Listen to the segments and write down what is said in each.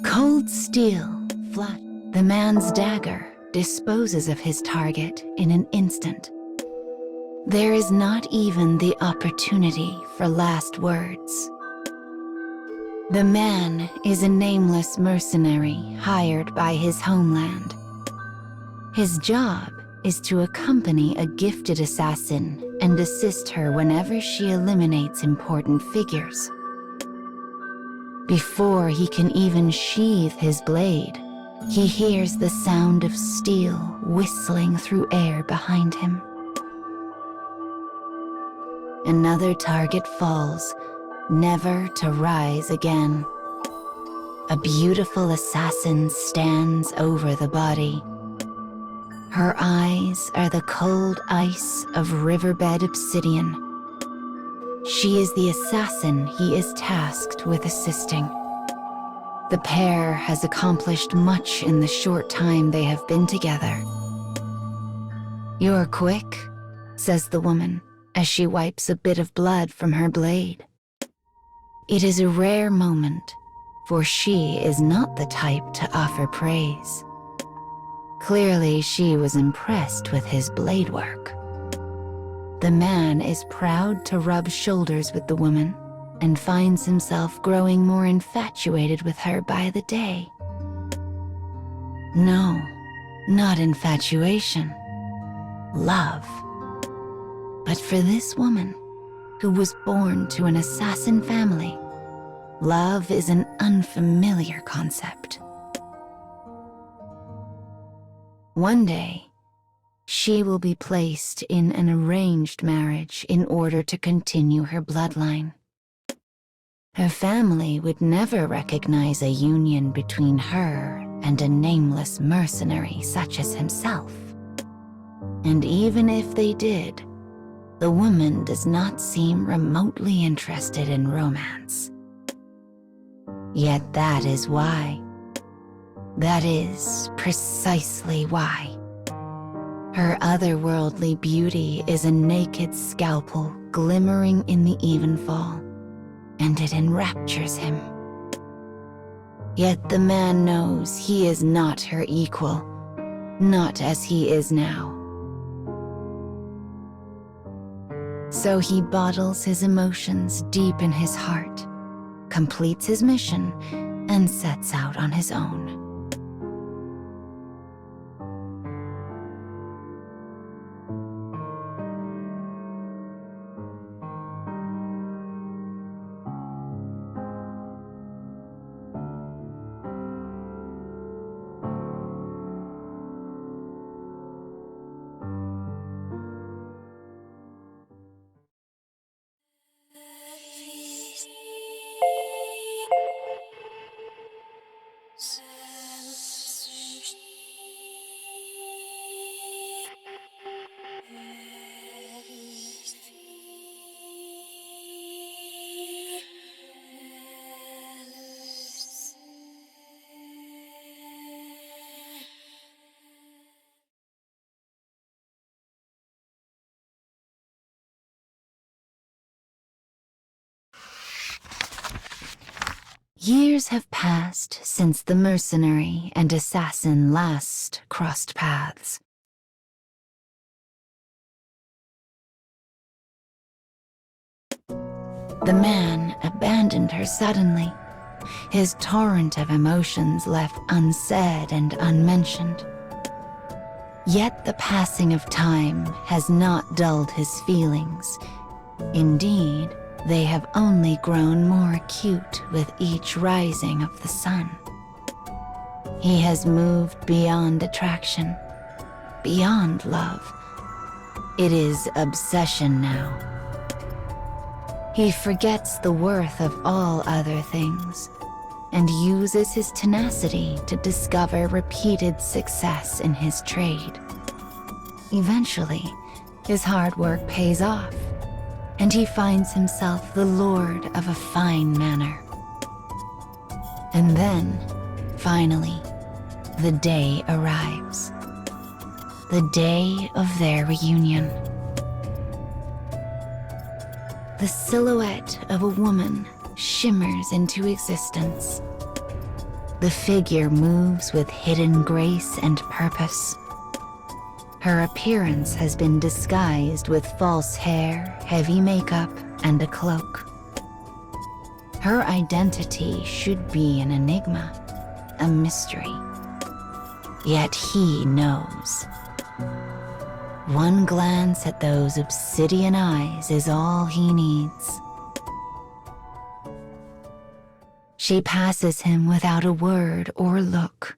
Cold steel, flat. The man's dagger disposes of his target in an instant. There is not even the opportunity for last words. The man is a nameless mercenary hired by his homeland. His job is to accompany a gifted assassin and assist her whenever she eliminates important figures. Before he can even sheathe his blade, he hears the sound of steel whistling through air behind him. Another target falls, never to rise again. A beautiful assassin stands over the body. Her eyes are the cold ice of riverbed obsidian. She is the assassin he is tasked with assisting. The pair has accomplished much in the short time they have been together. "You're quick," says the woman, as she wipes a bit of blood from her blade. It is a rare moment, for she is not the type to offer praise. Clearly, she was impressed with his blade work. The man is proud to rub shoulders with the woman and finds himself growing more infatuated with her by the day. No, not infatuation. Love. But for this woman, who was born to an assassin family, love is an unfamiliar concept. One day, she will be placed in an arranged marriage in order to continue her bloodline. Her family would never recognize a union between her and a nameless mercenary such as himself. And even if they did, the woman does not seem remotely interested in romance. Yet that is why. That is precisely why. Her otherworldly beauty is a naked scalpel glimmering in the evenfall, and it enraptures him. Yet the man knows he is not her equal, not as he is now. So he bottles his emotions deep in his heart, completes his mission, and sets out on his own. Years have passed since the mercenary and assassin last crossed paths. The man abandoned her suddenly, his torrent of emotions left unsaid and unmentioned. Yet the passing of time has not dulled his feelings. Indeed, they have only grown more acute with each rising of the sun. He has moved beyond attraction, beyond love. It is obsession now. He forgets the worth of all other things and uses his tenacity to discover repeated success in his trade. Eventually, his hard work pays off, and he finds himself the lord of a fine manor. And then, finally, the day arrives. The day of their reunion. The silhouette of a woman shimmers into existence. The figure moves with hidden grace and purpose. Her appearance has been disguised with false hair, heavy makeup, and a cloak. Her identity should be an enigma, a mystery. Yet he knows. One glance at those obsidian eyes is all he needs. She passes him without a word or look.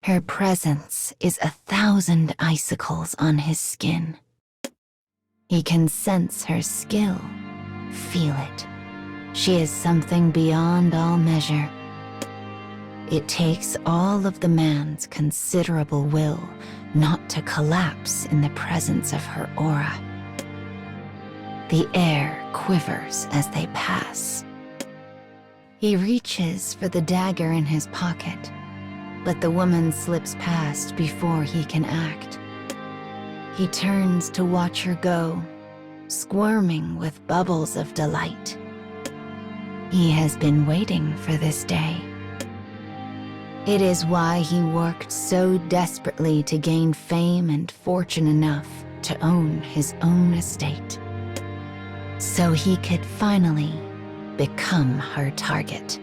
Her presence is 1,000 icicles on his skin. He can sense her skill, feel it. She is something beyond all measure. It takes all of the man's considerable will not to collapse in the presence of her aura. The air quivers as they pass. He reaches for the dagger in his pocket, but the woman slips past before he can act. He turns to watch her go, squirming with bubbles of delight. He has been waiting for this day. It is why he worked so desperately to gain fame and fortune enough to own his own estate, so he could finally become her target.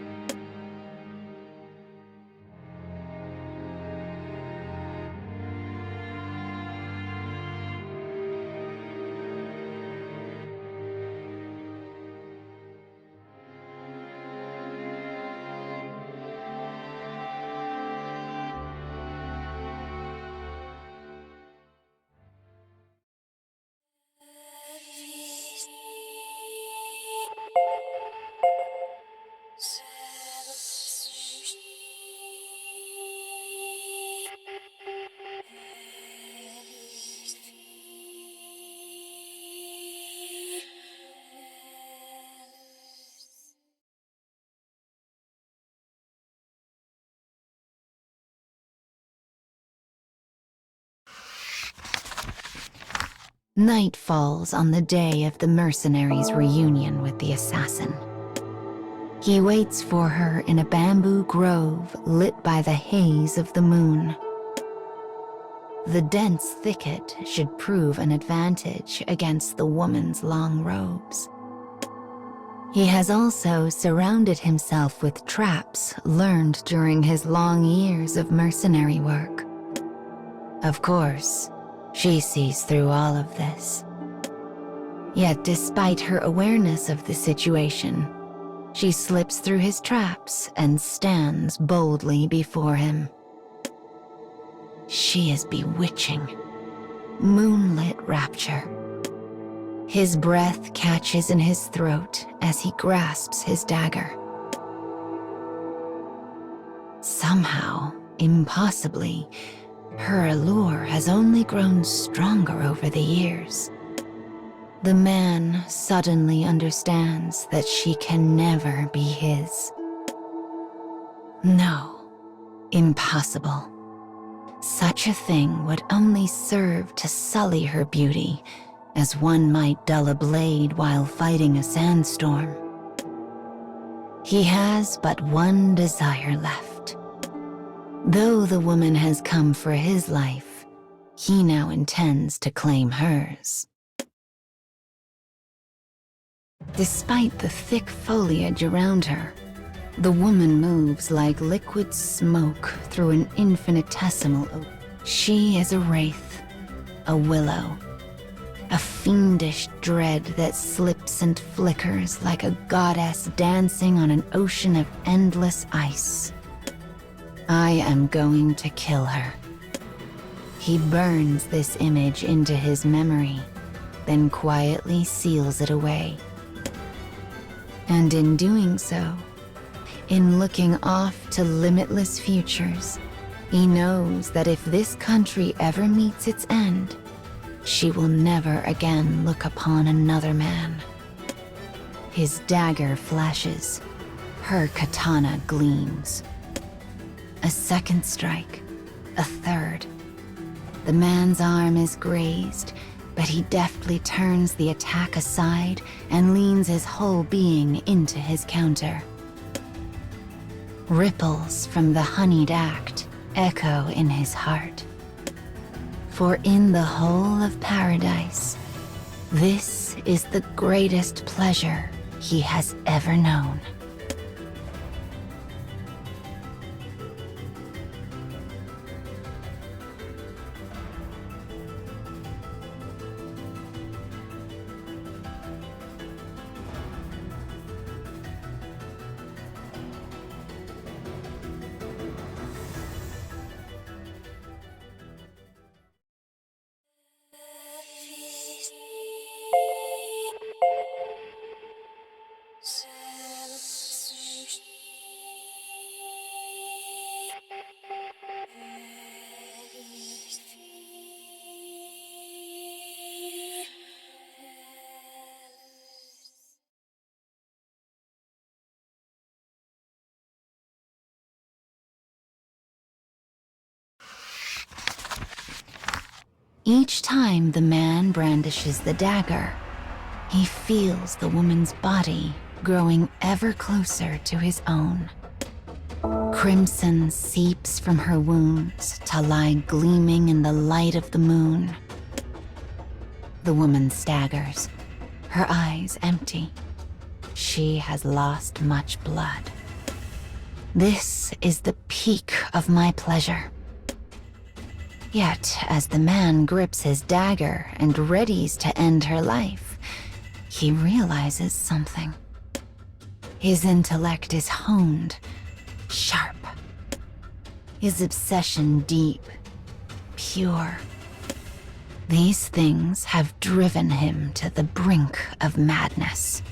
Night falls on the day of the mercenary's reunion with the assassin. He waits for her in a bamboo grove lit by the haze of the moon. The dense thicket should prove an advantage against the woman's long robes. He has also surrounded himself with traps learned during his long years of mercenary work. Of course, she sees through all of this. Yet despite her awareness of the situation, she slips through his traps and stands boldly before him. She is bewitching, moonlit rapture. His breath catches in his throat as he grasps his dagger. Somehow, impossibly, her allure has only grown stronger over the years. The man suddenly understands that she can never be his. No, impossible. Such a thing would only serve to sully her beauty, as one might dull a blade while fighting a sandstorm. He has but one desire left. Though the woman has come for his life, he now intends to claim hers. Despite the thick foliage around her, the woman moves like liquid smoke through an infinitesimal ocean. She is a wraith, a willow, a fiendish dread that slips and flickers like a goddess dancing on an ocean of endless ice. I am going to kill her. He burns this image into his memory, then quietly seals it away. And in doing so, in looking off to limitless futures, he knows that if this country ever meets its end, she will never again look upon another man. His dagger flashes, her katana gleams. A second strike, a third. The man's arm is grazed, but he deftly turns the attack aside and leans his whole being into his counter. Ripples from the honeyed act echo in his heart. For in the whole of paradise, this is the greatest pleasure he has ever known. Each time the man brandishes the dagger, he feels the woman's body growing ever closer to his own. Crimson seeps from her wounds to lie gleaming in the light of the moon. The woman staggers, her eyes empty. She has lost much blood. This is the peak of my pleasure. Yet, as the man grips his dagger and readies to end her life, he realizes something. His intellect is honed, sharp. His obsession deep, pure. These things have driven him to the brink of madness.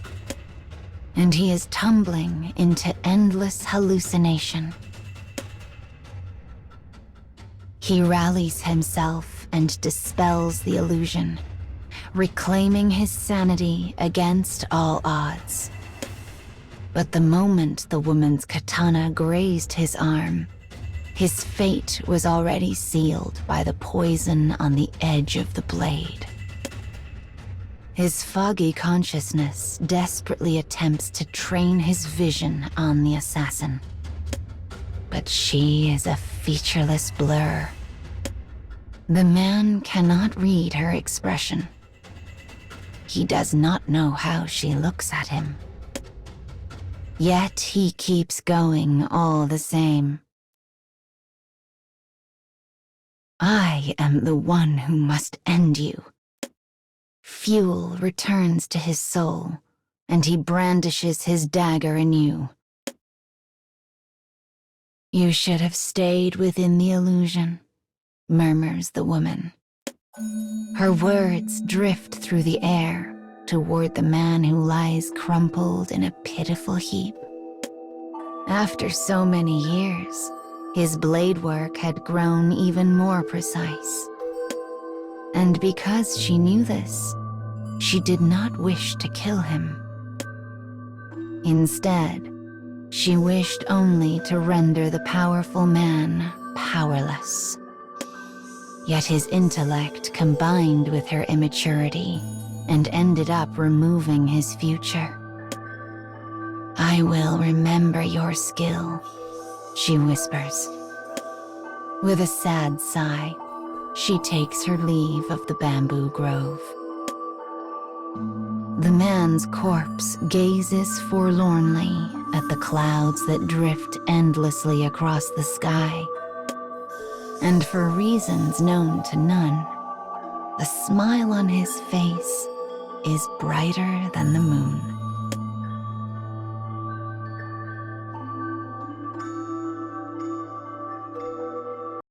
And he is tumbling into endless hallucination. He rallies himself and dispels the illusion, reclaiming his sanity against all odds. But the moment the woman's katana grazed his arm, his fate was already sealed by the poison on the edge of the blade. His foggy consciousness desperately attempts to train his vision on the assassin. But she is a featureless blur. The man cannot read her expression. He does not know how she looks at him. Yet he keeps going all the same. I am the one who must end you. Fuel returns to his soul, and he brandishes his dagger anew. You should have stayed within the illusion, murmurs the woman. Her words drift through the air toward the man who lies crumpled in a pitiful heap. After so many years, his blade work had grown even more precise. And because she knew this, she did not wish to kill him. Instead, she wished only to render the powerful man powerless. Yet his intellect combined with her immaturity and ended up removing his future. I will remember your skill, she whispers. With a sad sigh, she takes her leave of the bamboo grove. The man's corpse gazes forlornly at the clouds that drift endlessly across the sky. And for reasons known to none, the smile on his face is brighter than the moon.